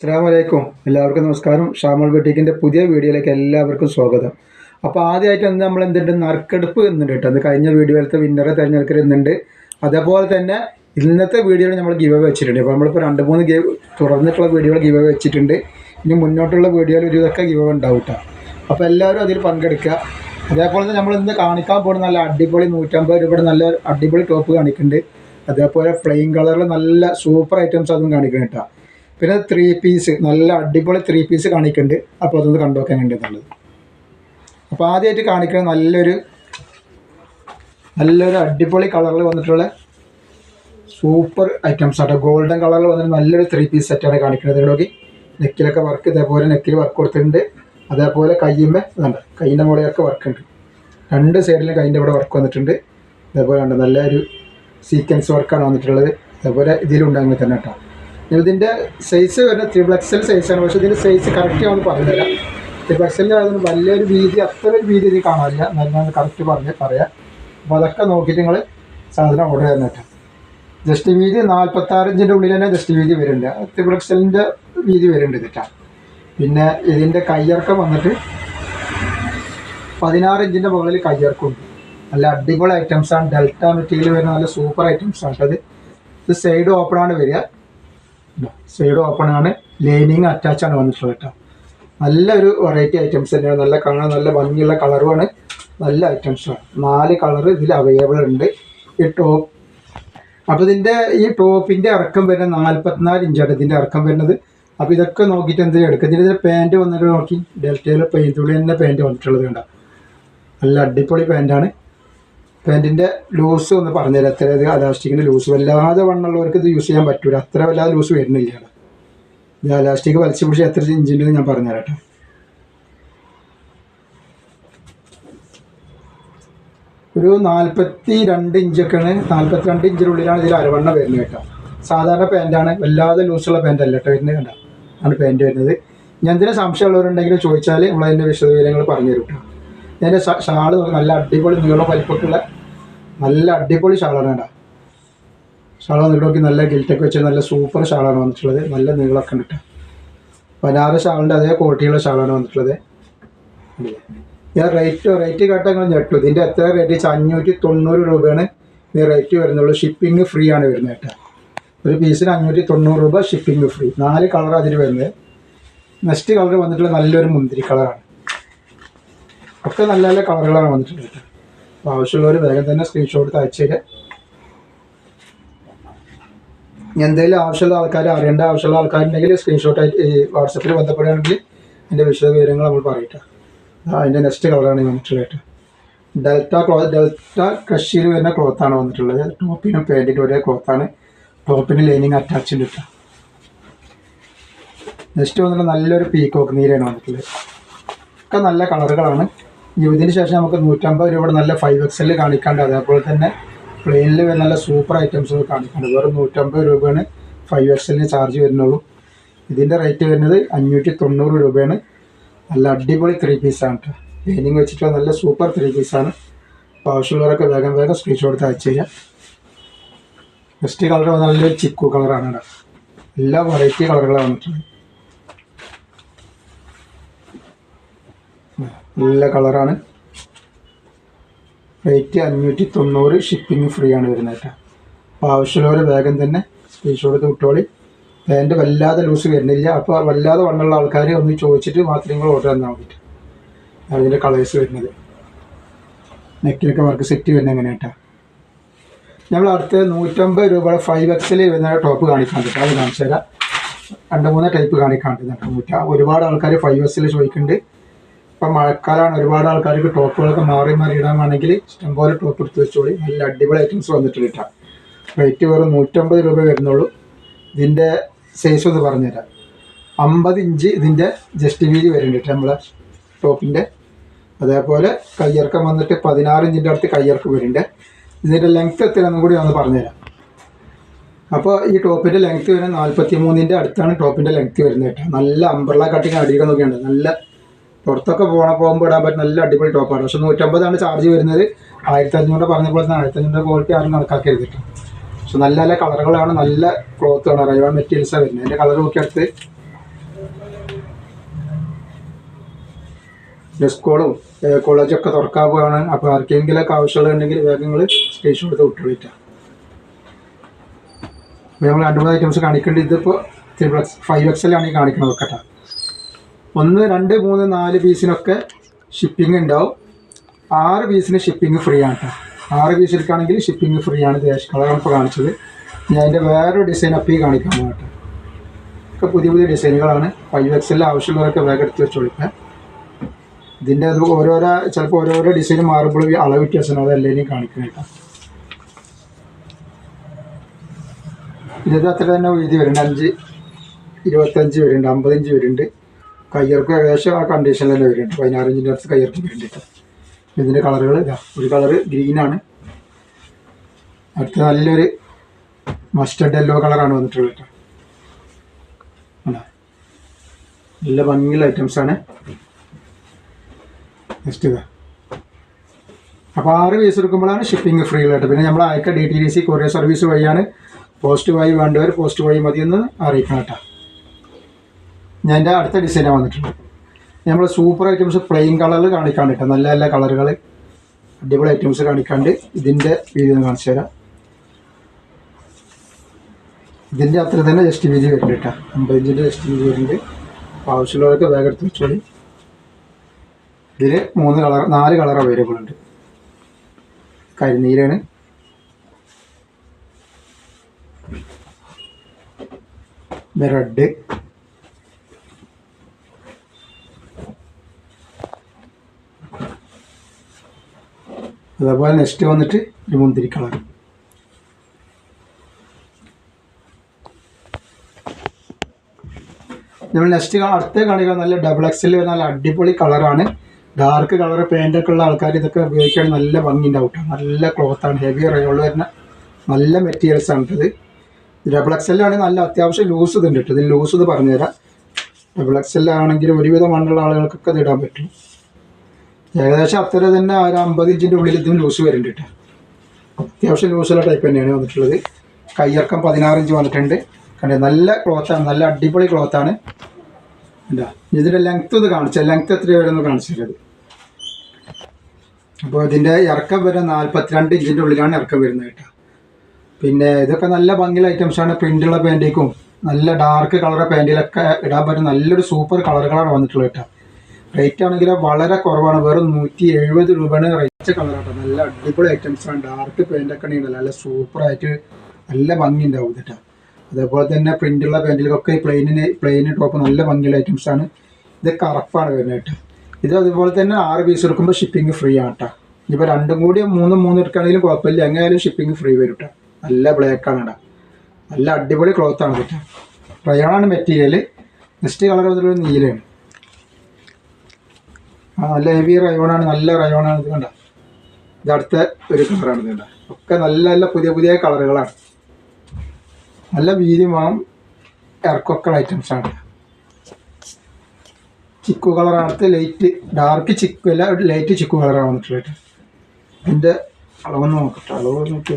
അസ്സലാമു അലൈക്കും. എല്ലാവർക്കും നമസ്കാരം. ഷാമോൾ ബുട്ടീക്കിൻ്റെ പുതിയ വീഡിയോയിലേക്ക് എല്ലാവർക്കും സ്വാഗതം. അപ്പോൾ ആദ്യമായിട്ട് നമ്മൾ എന്തുണ്ട്, നറുക്കെടുപ്പ് എന്നുണ്ട് കേട്ടോ. അത് കഴിഞ്ഞ വീഡിയോയിലത്തെ വിന്നറെ തിരഞ്ഞെടുക്കുന്നുണ്ട്. അതേപോലെ തന്നെ ഇന്നത്തെ വീഡിയോയിൽ നമ്മൾ ഗിവ് അവേ വെച്ചിട്ടുണ്ട്. അപ്പോൾ നമ്മളിപ്പോൾ 2-3 തുടർന്നിട്ടുള്ള വീഡിയോകൾ ഗിവ് അവേ വെച്ചിട്ടുണ്ട്. ഇനി മുന്നോട്ടുള്ള വീഡിയോയിൽ ഒരു ഇതൊക്കെ ഗിവ് അവേ ഉണ്ടാവും കേട്ടോ. അപ്പോൾ എല്ലാവരും അതിൽ പങ്കെടുക്കുക. അതേപോലെ തന്നെ നമ്മൾ ഇന്ന് കാണിക്കാൻ പോകുന്ന നല്ല അടിപൊളി 150 രൂപയുടെ നല്ല അടിപൊളി ടോപ്പ് കാണിക്കുന്നുണ്ട്. അതേപോലെ പ്ലെയിൻ കളറിൽ നല്ല സൂപ്പർ ഐറ്റംസ് അതും കാണിക്കണം കേട്ടോ. പിന്നെ 3 പീസ് നല്ല അടിപൊളി 3 പീസ് കാണിക്കുന്നുണ്ട്. അപ്പോൾ അതൊന്ന് കണ്ടുവെക്കാനുണ്ട് എന്നുള്ളത്. അപ്പോൾ ആദ്യമായിട്ട് കാണിക്കുന്നത് നല്ലൊരു അടിപൊളി കളറിൽ വന്നിട്ടുള്ള സൂപ്പർ ഐറ്റംസ് ആട്ടോ. ഗോൾഡൻ കളറിൽ വന്നിട്ട് നല്ലൊരു 3 പീസ് സെറ്റാണ് കാണിക്കുന്നത്. ഇതിലൊക്കെ നെക്കിലൊക്കെ വർക്ക്, ഇതേപോലെ നെക്കിൽ വർക്ക് കൊടുത്തിട്ടുണ്ട്. അതേപോലെ കയ്യുമ്മേ വേണ്ട, കയ്യിൻ്റെ മുകളിലൊക്കെ വർക്ക് ഉണ്ട്. 2 സൈഡിലും കയ്യിൻ്റെ ഇവിടെ വർക്ക് വന്നിട്ടുണ്ട്. അതേപോലെ ഉണ്ട് നല്ലൊരു സീക്വൻസ് വർക്കാണ് വന്നിട്ടുള്ളത്. അതേപോലെ ഇതിലുണ്ട് അങ്ങനെ തന്നെ കേട്ടോ. ഇതിൻ്റെ സൈസ് വരുന്നത് 3XL സൈസാണ്. പക്ഷേ ഇതിൻ്റെ സൈസ് കറക്റ്റ് ആണെന്ന് പറഞ്ഞുതരാം. 3XL ആയതുകൊണ്ട് വലിയൊരു വീതി, അത്ര ഒരു വീതി ഇതിൽ കാണാനില്ല. നല്ല കറക്റ്റ് പറയാം. അപ്പോൾ അതൊക്കെ നോക്കിയിട്ട് നിങ്ങൾ സാധനം ഓർഡർ ചെയ്യാൻ കേട്ടോ. ജസ്റ്റ് വീതി 46 ഇഞ്ചിൻ്റെ ഉള്ളിൽ തന്നെ ജസ്റ്റ് വീതി വരുന്നുണ്ട്. 3XLൻ്റെ വീതി വരുന്നുണ്ട് ഇതിട്ടാ. പിന്നെ ഇതിൻ്റെ കയ്യിറക്കം വന്നിട്ട് 16 ഇഞ്ചിൻ്റെ മുകളിൽ കയ്യിറക്കമുണ്ട്. നല്ല അടിപൊളി ഐറ്റംസാണ്. ഡെൽറ്റ മെറ്റീരിയൽ വരുന്ന നല്ല സൂപ്പർ ഐറ്റംസാണ് അത്. ഇത് സൈഡ് ഓപ്പണാണ് വരിക. സൈഡ് ഓപ്പൺ ആണ്. ലൈനിങ് അറ്റാച്ചാണ് വന്നിട്ടുള്ളത് കേട്ടോ. നല്ലൊരു വെറൈറ്റി ഐറ്റംസ് തന്നെയാണ്. നല്ല കാണാൻ നല്ല ഭംഗിയുള്ള കളറുമാണ്. നല്ല ഐറ്റംസാണ്. 4 കളർ ഇതിൽ അവൈലബിൾ ഉണ്ട് ഈ ടോപ്പ്. അപ്പോൾ ഇതിൻ്റെ ഈ ടോപ്പിൻ്റെ ഇറക്കം വരുന്നത് 44 ഇഞ്ചാണ് ഇതിൻ്റെ ഇറക്കം വരുന്നത്. അപ്പോൾ ഇതൊക്കെ നോക്കിയിട്ട് എന്തെങ്കിലും എടുക്കുക. ഇതിൻ്റെ പാൻറ്റ് വന്നിട്ട് നോക്കി, ഡെൽറ്റയിൽ പെയിൻറ്റുള്ളി തന്നെ പാൻറ്റ് വന്നിട്ടുള്ളത് കണ്ടോ. നല്ല അടിപൊളി പാൻറ്റാണ്. പാൻറ്റിൻ്റെ ലൂസ് ഒന്ന് പറഞ്ഞുതരാം. എത്ര അലാസ്റ്റിക്കിൻ്റെ ലൂസ് വല്ലാതെ വണ്ണുള്ളവർക്ക് ഇത് യൂസ് ചെയ്യാൻ പറ്റില്ല. അത്ര വല്ലാതെ ലൂസ് വരുന്നില്ല. ഇത് അലാസ്റ്റിക് വലിച്ചു പിടിച്ച് എത്ര ഇഞ്ചിൻ്റെ ഞാൻ പറഞ്ഞുതരാം കേട്ടോ. ഒരു 42 ഇഞ്ചൊക്കെയാണ്. 42 ഇഞ്ചിനുള്ളിലാണ് ഇതിൽ അരവണ്ണ വരുന്നത് കേട്ടോ. സാധാരണ പാൻറ്റാണ്, വല്ലാതെ ലൂസുള്ള പാൻറ്റ് അല്ല കേട്ടോ വരുന്നത് കണ്ടോ. ആണ് പാൻറ്റ് വരുന്നത്. ഞാൻ എന്തിനും സംശയമുള്ളവരുണ്ടെങ്കിൽ ചോദിച്ചാൽ നമ്മളതിൻ്റെ വിശദവിവരങ്ങൾ പറഞ്ഞു തരും കേട്ടോ. എൻ്റെ ഷാള് നല്ല അടിപൊളി നീളം വലിപ്പമൊക്കെയുള്ള നല്ല അടിപൊളി ഷാളാണ് കേട്ടോ. ഷാൾ വന്നിട്ട് നോക്കി നല്ല ഗിൽറ്റൊക്കെ വെച്ച് നല്ല സൂപ്പർ ഷാളാണ് വന്നിട്ടുള്ളത്. നല്ല നീളമൊക്കെ ഉണ്ട് കേട്ടോ. 16 ഷാളിൻ്റെ അതേ ക്വാളിറ്റിയുള്ള ഷാളാണ് വന്നിട്ടുള്ളത്. ഞാൻ റേറ്റ് കേട്ടങ്ങൾ ഞെട്ടു. ഇതിൻ്റെ എത്ര റേറ്റ്? 590 രൂപയാണ് ഈ റേറ്റ് വരുന്നുള്ളൂ. ഷിപ്പിംഗ് ഫ്രീ ആണ് വരുന്നത് കേട്ടോ. ഒരു പീസിന് 590 രൂപ ഷിപ്പിംഗ് ഫ്രീ. 4 കളർ അതിൽ വരുന്നത്. നെക്സ്റ്റ് കളർ വന്നിട്ടുള്ള നല്ലൊരു മുന്തിരി കളറാണ്. ഒക്കെ നല്ല നല്ല കളറുകളാണ് വന്നിട്ടുള്ളത് കേട്ടോ. അപ്പോൾ ആവശ്യമുള്ളവർ വേഗം തന്നെ സ്ക്രീൻഷോട്ട് അയച്ചു തരാം. എന്തെങ്കിലും ആവശ്യമുള്ള ആൾക്കാർ, അറിയേണ്ട ആവശ്യമുള്ള ആൾക്കാരുണ്ടെങ്കിൽ സ്ക്രീൻഷോട്ടായിട്ട് വാട്സപ്പിൽ ബന്ധപ്പെടുകയാണെങ്കിൽ അതിൻ്റെ വിശദ വിവരങ്ങൾ നമ്മൾ പറയട്ടെ. അതിൻ്റെ നെക്സ്റ്റ് കളറാണ് വന്നിട്ടുള്ളത് കേട്ടോ. ഡെൽറ്റ ക്രഷിൽ വരുന്ന ക്ലോത്താണ് വന്നിട്ടുള്ളത്. ടോപ്പിനും പാൻറ്റിനും ഒരേ ക്ലോത്താണ്. ടോപ്പിന് ലൈനിങ് അറ്റാച്ച്ഡ് കേട്ടോ. നെക്സ്റ്റ് വന്നിട്ട് നല്ലൊരു പീക്കോക്ക് നീലയാണ് വന്നിട്ടുള്ളത്. ഒക്കെ നല്ല കളറുകളാണ്. ഇതിന് ശേഷം നമുക്ക് 150 രൂപയുടെ നല്ല 5XL കാണിക്കാണ്ട്. അതേപോലെ തന്നെ പ്ലെയിനിൽ നല്ല സൂപ്പർ ഐറ്റംസ് കാണിക്കാണ്ട്. വെറും 150 രൂപയാണ് 5XL ചാർജ് വരുന്നുള്ളൂ. ഇതിൻ്റെ റേറ്റ് വരുന്നത് 590 രൂപയാണ്. നല്ല അടിപൊളി 3 പീസാണ് കേട്ടോ. ലൈനിങ് വെച്ചിട്ടുള്ള നല്ല സൂപ്പർ 3 പീസാണ്. അപ്പോൾ ആവശ്യമുള്ളവരൊക്കെ വേഗം സ്ക്രീൻഷോട്ട് അയച്ചു തരാം. നെക്സ്റ്റ് കളർ നല്ലൊരു ചിക്കു കളറാണ് കേട്ടോ. എല്ലാ വെറൈറ്റി കളറുകളാണ് വന്നിട്ടുള്ളത്. നല്ല കളറാണ്. റേറ്റ് 590, ഷിപ്പിംഗ് ഫ്രീ ആണ് വരുന്നത് കേട്ടോ. അപ്പോൾ ആവശ്യമുള്ളവർ വേഗം തന്നെ സ്ക്രീൻഷോട്ട് വിട്ടോളി. പാൻറ്റ് വല്ലാതെ ലൂസ് വരുന്നില്ല. അപ്പോൾ വല്ലാതെ വണ്ണുള്ള ആൾക്കാർ ഒന്ന് ചോദിച്ചിട്ട് മാത്രം നിങ്ങൾ ഓർഡർ തന്നാൽ വേണ്ടിയിട്ട്. അതിൻ്റെ കളേഴ്സ് വരുന്നത് നെക്കിലൊക്കെ വർക്ക് സെറ്റ് വരുന്നത് എങ്ങനെ കേട്ടോ. നമ്മൾ അടുത്ത് 150 രൂപയുടെ 5XL വരുന്ന ടോപ്പ് കാണിക്കാണ്ട് കേട്ടോ. അത് കാണിച്ചു തരാം. 2-3 ടൈപ്പ് കാണിക്കാണ്ട് കേട്ടോ. ഒരുപാട് ആൾക്കാർ 5XL ചോദിക്കുന്നുണ്ട്. ഇപ്പം മഴക്കാലമാണ്. ഒരുപാട് ആൾക്കാർക്ക് ടോപ്പുകളൊക്കെ മാറി ഇടാൻ വേണമെങ്കിൽ ഇഷ്ടംപോലെ ടോപ്പ് എടുത്ത് വെച്ചോളി. നല്ല അടിപൊളി ഐറ്റംസ് വന്നിട്ടുണ്ട് കേട്ടോ. റേറ്റ് വെറും 150 രൂപ വരുന്നുള്ളൂ. ഇതിൻ്റെ സൈസ് ഒന്ന് പറഞ്ഞുതരാം. 50 ഇഞ്ച് ഇതിൻ്റെ ജസ്റ്റ് വീതി വരുന്നുണ്ട് നമ്മളെ ടോപ്പിൻ്റെ. അതേപോലെ കയ്യിറക്കം വന്നിട്ട് 16 ഇഞ്ചിൻ്റെ അടുത്ത് കയ്യിറക്കം വരുന്നുണ്ട്. ഇതിൻ്റെ ലെങ്ത്ത് എത്രയാണെന്നും കൂടി ഒന്ന് പറഞ്ഞുതരാം. അപ്പോൾ ഈ ടോപ്പിൻ്റെ ലെങ്ത്ത് വരുന്നത് 43-ൻ്റെ അടുത്താണ് ടോപ്പിൻ്റെ ലെങ്ത്ത് വരുന്നത് കേട്ടോ. നല്ല അംബ്രല കട്ടിങ് അടിയൊക്കെ നോക്കിയുണ്ട്. നല്ല പുറത്തൊക്കെ പോകുമ്പോൾ ഇടാൻ പറ്റും നല്ല അടിപൊളി ടോപ്പാണ്. പക്ഷേ 150 ചാർജ് വരുന്നത്. 1500 പറഞ്ഞപ്പോൾ 1500 ക്വാളിറ്റി ആരും കണക്കാക്കരുത് കേട്ടോ. പക്ഷെ നല്ല നല്ല കളറുകളാണ്. നല്ല ക്ലോത്താണ്. റയോൺ മെറ്റീരിയൽസാണ് വരുന്നത്. അതിൻ്റെ കളർ നോക്കിയെടുത്ത് സ്കൂളും കോളേജൊക്കെ തുറക്കാൻ പോവാണ്. അപ്പോൾ ആർക്കെങ്കിലൊക്കെ ആവശ്യമുണ്ടെങ്കിൽ വേഗം നിങ്ങൾ സ്ക്രീൻഷോട്ട് എടുത്ത് വിട്ടുകൊള്ളിട്ടാണ്. അപ്പോൾ നമ്മൾ 2-3 ഐറ്റംസ് കാണിക്കേണ്ടത്. ഇതിപ്പോൾ 5XL ആണ് ഈ കാണിക്കുന്നത് നോക്കട്ടെ. 1, 2, 3, 4 പീസിനൊക്കെ ഷിപ്പിംഗ് ഉണ്ടാവും. 6 പീസിന് ഷിപ്പിംഗ് ഫ്രീ ആണ് കേട്ടോ. 6 പീസ് എടുക്കുകയാണെങ്കിൽ ഷിപ്പിംഗ് ഫ്രീ ആണ്. ദേശ് കളറാണ് ഇപ്പോൾ കാണിച്ചത്. ഞാൻ അതിൻ്റെ വേറൊരു ഡിസൈൻ അപ്പോൾ ഈ കാണിക്കാൻ പോകും കേട്ടോ. ഒക്കെ പുതിയ പുതിയ ഡിസൈനുകളാണ്. 5XL ആവശ്യമുള്ളവരൊക്കെ വേഗം എടുത്ത് വെച്ചോളിക്കാം. ഇതിൻ്റെ അത് ചിലപ്പോൾ ഓരോരോ ഡിസൈൻ മാറുമ്പോൾ അളവ് വ്യത്യാസമാണ്. അതെല്ലാം കാണിക്കുന്നത് കേട്ടോ. ഇത് അത്ര തന്നെ വീതി വരുന്നുണ്ട്. 5-25 വരുന്നുണ്ട്, 50 ഇഞ്ച് വരുന്നുണ്ട്. കയ്യർക്ക് ഏകദേശം ആ കണ്ടീഷനിൽ തന്നെ വരുന്നുണ്ട്. 16 ഇഞ്ചിൻ്റെ അടുത്ത് കയ്യർക്ക് വരുന്നുണ്ട്. ഇതിൻ്റെ കളറുകൾ ഇതാ. ഒരു കളറ് ഗ്രീനാണ്, അടുത്ത നല്ലൊരു മസ്റ്റർഡ് യെല്ലോ കളറാണ് വന്നിട്ടുള്ളത് കേട്ടോ. നല്ല ഭംഗിയുള്ള ഐറ്റംസാണ്. നെക്സ്റ്റ് ഇതാ. അപ്പോൾ 6 പീസ് എടുക്കുമ്പോഴാണ് ഷിപ്പിംഗ് ഫ്രീ ഉള്ളത്. പിന്നെ നമ്മൾ അയക്ക DTDC കൊറിയർ സർവീസ് വഴിയാണ്. പോസ്റ്റ് വഴി വേണ്ടവർ പോസ്റ്റ് വഴി മതിയെന്ന് അറിയിക്കണം കേട്ടോ. ഞാൻ എൻ്റെ അടുത്ത ഡിസൈനാണ് വന്നിട്ടുള്ളത്. നമ്മൾ സൂപ്പർ ഐറ്റംസ് പ്ലെയിൻ കളറിൽ കാണിക്കാണ്ട് കേട്ടോ. നല്ല നല്ല കളറുകൾ അടിപൊളി ഐറ്റംസ് കാണിക്കാണ്ട് ഇതിൻ്റെ വീഡിയോ ഒന്ന് കാണിച്ചു തരാം. ഇതിൻ്റെ അത്ര തന്നെ ജസ്റ്റ് വീതി വരുന്നുണ്ട് കേട്ടോ. 50 ഇഞ്ചിൻ്റെ ജസ്റ്റ് വീതി വരുന്നുണ്ട്. അപ്പോൾ ആവശ്യമുള്ളവർക്ക് വേഗം എടുത്ത് വെച്ചോളി. ഇതിൽ 4 കളർ അവൈലബിൾ ഉണ്ട്. കരിനീലാണ്, റെഡ്, അതേപോലെ നെക്സ്റ്റ് വന്നിട്ട് ഒരു മുന്തിരി കളർ. നമ്മൾ നെക്സ്റ്റ് അടുത്ത കാണിക്കാൻ നല്ല XXL നല്ല അടിപൊളി കളറാണ്. ഡാർക്ക് കളർ പാൻറ്റൊക്കെ ഉള്ള ആൾക്കാർ ഇതൊക്കെ ഉപയോഗിക്കാൻ നല്ല ഭംഗി ഉണ്ടാവും കേട്ടോ. നല്ല ക്ലോത്താണ്, ഹെവി റയോൾ വരുന്ന നല്ല മെറ്റീരിയൽസ് ആണ് ഇത്. XXL ആണെങ്കിൽ നല്ല അത്യാവശ്യം ലൂസ് ഇതുണ്ട് കേട്ടോ. ഇതിൽ ലൂസ് ഇത് പറഞ്ഞുതരാം. XXL ആണെങ്കിൽ ഒരുവിധം മണ്ണുള്ള ആളുകൾക്കൊക്കെ ഇത് ഇടാൻ പറ്റും. ഏകദേശം അത്ര തന്നെ ഒരു 50 ഇഞ്ചിൻ്റെ ഉള്ളിൽ ഇതിന് ലൂസ് വരുന്നുണ്ട് കേട്ടോ. അത്യാവശ്യം ലൂസുള്ള ടൈപ്പ് തന്നെയാണ് വന്നിട്ടുള്ളത്. കയ്യിറക്കം 16 ഇഞ്ച് വന്നിട്ടുണ്ട്. കണ്ടേ, നല്ല ക്ലോത്താണ്, നല്ല അടിപൊളി ക്ലോത്താണ്. എന്താ ഇതിൻ്റെ ലെങ്ത്ത് ഇത് കാണിച്ചാൽ ലെങ്ത്ത് എത്ര വരുമെന്ന് കാണിച്ചിട്ടത്. അപ്പോൾ ഇതിൻ്റെ ഇറക്കം വരുന്ന 42 ഇഞ്ചിൻ്റെ ഉള്ളിലാണ് ഇറക്കം വരുന്നത് കേട്ടോ. പിന്നെ ഇതൊക്കെ നല്ല ഭംഗിയുള്ള ഐറ്റംസാണ്. പ്രിൻ്റുള്ള പാൻറ്റേക്കും നല്ല ഡാർക്ക് കളർ പാൻറ്റിലൊക്കെ ഇടാൻ പറ്റും. നല്ലൊരു സൂപ്പർ കളറുകളാണ് വന്നിട്ടുള്ളത് കേട്ടോ. റേറ്റ് ആണെങ്കിൽ വളരെ കുറവാണ്. വെറും 170 രൂപയാണ് റേറ്റ് കളറാട്ടോ. നല്ല അടിപൊളി ഐറ്റംസാണ്. ഡാർക്ക് പാൻറ്റൊക്കെ ഉണ്ടെങ്കിൽ നല്ല സൂപ്പറായിട്ട് നല്ല ഭംഗി ഉണ്ടാവും കേട്ടോ. അതേപോലെ തന്നെ പ്രിൻ്റുള്ള പാൻറ്റിലൊക്കെ പ്ലെയിൻ ടോപ്പ് നല്ല ഭംഗിയുള്ള ഐറ്റംസാണ്. ഇത് കറുപ്പാണ് വരുന്നത് കേട്ടോ. ഇത് അതുപോലെ തന്നെ 6 പീസ് എടുക്കുമ്പോൾ ഷിപ്പിംഗ് ഫ്രീ ആണ് കേട്ടോ. ഇപ്പോൾ 2 കൂടി 3 എടുക്കുകയാണെങ്കിലും കുഴപ്പമില്ല. എങ്ങനെയായാലും ഷിപ്പിംഗ് ഫ്രീ വരും കേട്ടോ. നല്ല ബ്ലാക്കാണ് കേട്ടോ. നല്ല അടിപൊളി ക്ലോത്താണ് കേട്ടോ. റയോണാണ് മെറ്റീരിയൽ. നെക്സ്റ്റ് കളർ വന്നിട്ടുള്ള നീലയാണ്. നല്ല ഹെവി റയോണാണ്, നല്ല റയോണാണ്. ഇത് കണ്ടോ, ഇത് അടുത്ത ഒരു കളറാണ്. ഇത് കണ്ടോ, ഒക്കെ നല്ല നല്ല പുതിയ പുതിയ കളറുകളാണ്. നല്ല വീതി വേണം, ഇറക്കൊക്കെ ഐറ്റംസാണ്. ചിക്കു കളറാണ്. ലൈറ്റ് ഡാർക്ക് ചിക്കു അല്ല, ലൈറ്റ് ചിക്കു കളറാണ് വന്നിട്ടുള്ളത്. ഇതിൻ്റെ അളവൊന്ന് നോക്കട്ടെ. അളവ് നോക്കി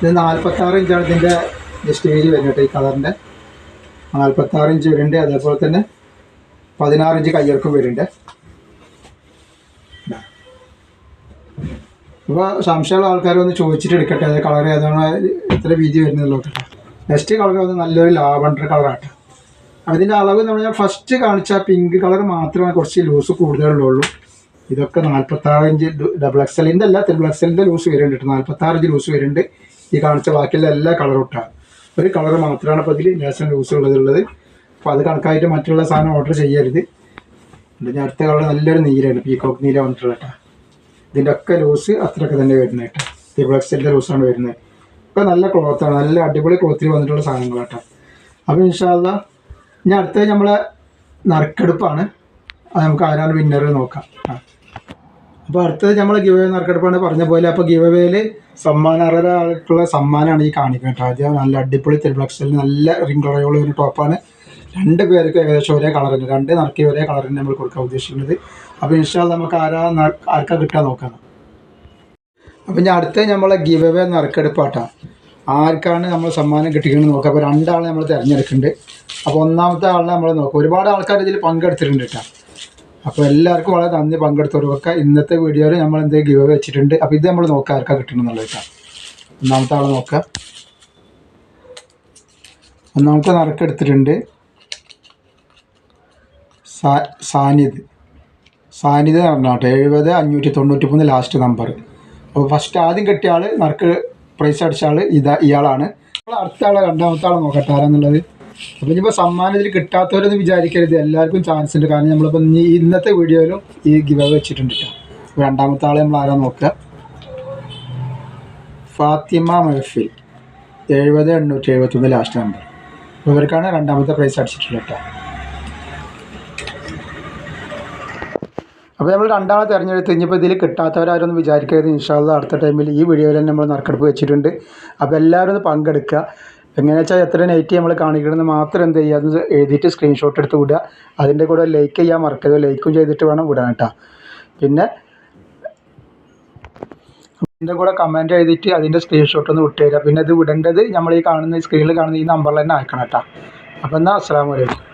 ഇത് 46 ഇഞ്ചാണ് ഇതിൻ്റെ ജസ്റ്റ് ഏജ് വരുന്നത്. ഈ കളറിൻ്റെ 46 ഇഞ്ച് വരുന്നുണ്ട്. അതേപോലെ തന്നെ 16 ഇഞ്ച് കയ്യിറക്കം വരുന്നുണ്ട്. അപ്പോൾ സംശയമുള്ള ആൾക്കാരൊന്ന് ചോദിച്ചിട്ട് എടുക്കട്ടെ, അത് കളർ ഏതാണ് എത്ര വീതി വരുന്നത് നോക്കട്ടെ. നെക്സ്റ്റ് കളർ വന്ന് നല്ലൊരു ലാവണ്ടർ കളറാട്ടോ. അതിൻ്റെ അളവ് നമ്മൾ ഞാൻ ഫസ്റ്റ് കാണിച്ച പിങ്ക് കളർ മാത്രമേ കുറച്ച് ലൂസ് കൂടുതലുള്ളൂ. ഇതൊക്കെ 46 ഇഞ്ച് XXLൻ്റെ അല്ല, XXLൻ്റെ ലൂസ് വരുന്നുണ്ട്. 46 ഇഞ്ച് ലൂസ് വരുന്നുണ്ട്. ഈ കാണിച്ച ബാക്കിയുള്ള എല്ലാ കളറും ഇട്ടാണ്. ഒരു കളർ മാത്രമാണ് ഇപ്പോൾ ഇതിൽ ലേശം ലൂസ് ഉള്ളത്. അപ്പോൾ അത് കണക്കായിട്ട് മറ്റുള്ള സാധനം ഓർഡർ ചെയ്യരുത്. ഇതിൻ്റെ അടുത്ത കളർ നല്ലൊരു നീലയാണ്, പീകോക്ക് നീല വന്നിട്ടുള്ള കേട്ടോ. ഇതിൻ്റെ ഒക്കെ ലൂസ് അത്രയൊക്കെ തന്നെ വരുന്നത് കേട്ടോ. XXLൻ്റെ ലൂസാണ് വരുന്നത്. ഇപ്പോൾ നല്ല ക്ലോത്താണ്, നല്ല അടിപൊളി ക്ലോത്തിൽ വന്നിട്ടുള്ള സാധനങ്ങൾ കേട്ടോ. അപ്പോൾ ഇൻഷാ അല്ലാ ഇനി അടുത്തത് നമ്മളെ നറുക്കെടുപ്പാണ്. അത് നമുക്ക് ആരാണ് വിന്നർ നോക്കാം. അപ്പോൾ അടുത്തത് നമ്മൾ ഗിവ് അവേ നറുക്കെടുപ്പാണ് പറഞ്ഞ പോലെ. അപ്പോൾ ഗിവ് അവേയിൽ സമ്മാനർഹരാൾക്കുള്ള സമ്മാനമാണ് ഈ കാണിക്കുന്നത് കേട്ടോ. ആദ്യം നല്ല അടിപൊളി XXL നല്ല റിംഗ് കളറുള്ള ഒരു ടോപ്പാണ്. 2 പേർക്ക് ഏകദേശം ഒരേ കളറുണ്ട്. 2 നറുക്കി ഒരേ കളറിന് നമ്മൾ കൊടുക്കാൻ ഉദ്ദേശിക്കുന്നത്. അപ്പോൾ ഇൻഷാ അല്ലാ നമുക്ക് ആർക്കാ കിട്ടാൻ നോക്കാം. അപ്പോൾ ഞാൻ അടുത്ത നമ്മളെ ഗിവ് അവേ നറുക്കെടുപ്പാട്ടോ. ആർക്കാണ് നമ്മൾ സമ്മാനം കിട്ടിക്കുന്നത് നോക്കുക. അപ്പോൾ 2 ആളെ നമ്മൾ തിരഞ്ഞെടുക്കുന്നുണ്ട്. അപ്പോൾ ഒന്നാമത്തെ ആളിനെ നമ്മൾ നോക്കുക. ഒരുപാട് ആൾക്കാർ ഇതിൽ പങ്കെടുത്തിട്ടുണ്ട് കേട്ടോ. അപ്പോൾ എല്ലാവർക്കും വളരെ നന്ദി പങ്കെടുത്തവർക്കൊക്കെ. ഇന്നത്തെ വീഡിയോയിൽ നമ്മൾ എന്തെങ്കിലും ഗിവ് അവേ വെച്ചിട്ടുണ്ട്. അപ്പോൾ ഇത് നമ്മൾ നോക്കുക ആർക്കാ കിട്ടണമെന്നുള്ളത് കേട്ടോ. ഒന്നാമത്തെ ആളെ നോക്കുക. ഒന്നാമത്തെ നറുക്കെടുത്തിട്ടുണ്ട് സാനിത് എന്ന് പറഞ്ഞാട്ടെ 70593 ലാസ്റ്റ് നമ്പർ. അപ്പോൾ ഫസ്റ്റ് ആദ്യം കിട്ടിയ ആൾ നറുക്ക് പ്രൈസ് അടിച്ച ആൾ ഇയാളാണ്. അടുത്ത ആളെ രണ്ടാമത്തെ ആളെ നോക്കട്ടെ ആരാന്നുള്ളത്. അപ്പോൾ ഇനിയിപ്പോൾ സമ്മാനം ഇതിൽ കിട്ടാത്തവരെന്ന് വിചാരിക്കരുത്, എല്ലാവർക്കും ചാൻസ് ഉണ്ട്. കാരണം നമ്മളിപ്പോൾ ഇന്നത്തെ വീഡിയോയിലും ഈ ഗിവ് അവേ വെച്ചിട്ടുണ്ട് കേട്ടോ. അപ്പോൾ രണ്ടാമത്തെ ആളെ നമ്മൾ ആരാ നോക്കുക. Fathima Mehfil 70871 last number. അപ്പോൾ ഇവർക്കാണ് രണ്ടാമത്തെ പ്രൈസ് അടിച്ചിട്ടുള്ളത് കേട്ടോ. അപ്പോൾ നമ്മൾ 2 ആളെ തിരഞ്ഞെടുത്ത് ഇനിയിപ്പോൾ ഇതിൽ കിട്ടാത്തവരാരൊന്നും വിചാരിക്കരുത്. ഇൻഷാ അല്ലാഹ് അടുത്ത ടൈമിൽ ഈ വീഡിയോയിൽ തന്നെ നമ്മൾ നറുക്കെടുപ്പ് വെച്ചിട്ടുണ്ട്. അപ്പോൾ എല്ലാവരും ഒന്ന് പങ്കെടുക്കുക. എങ്ങനെയാ വെച്ചാൽ എത്ര നെറ്റ് നമ്മൾ കാണിക്കണമെന്ന് മാത്രം എന്ത് ചെയ്യുക, അത് എഴുതിയിട്ട് സ്ക്രീൻഷോട്ട് എടുത്ത് വിടുക. അതിൻ്റെ കൂടെ ലൈക്ക് ചെയ്യാൻ മറക്കരുത്. ലൈക്കും ചെയ്തിട്ട് വേണം വിടാൻ കേട്ടോ. പിന്നെ അതിൻ്റെ കൂടെ കമൻറ്റ് എഴുതിയിട്ട് അതിൻ്റെ സ്ക്രീൻഷോട്ട് ഒന്ന് വിട്ടുതരിക. പിന്നെ ഇത് വിടേണ്ടത് നമ്മൾ ഈ കാണുന്ന സ്ക്രീനിൽ കാണുന്ന ഈ നമ്പറിൽ തന്നെ അയക്കണം കേട്ടോ. അപ്പോൾ എന്നാൽ അസ്സലാമു അലൈക്കും.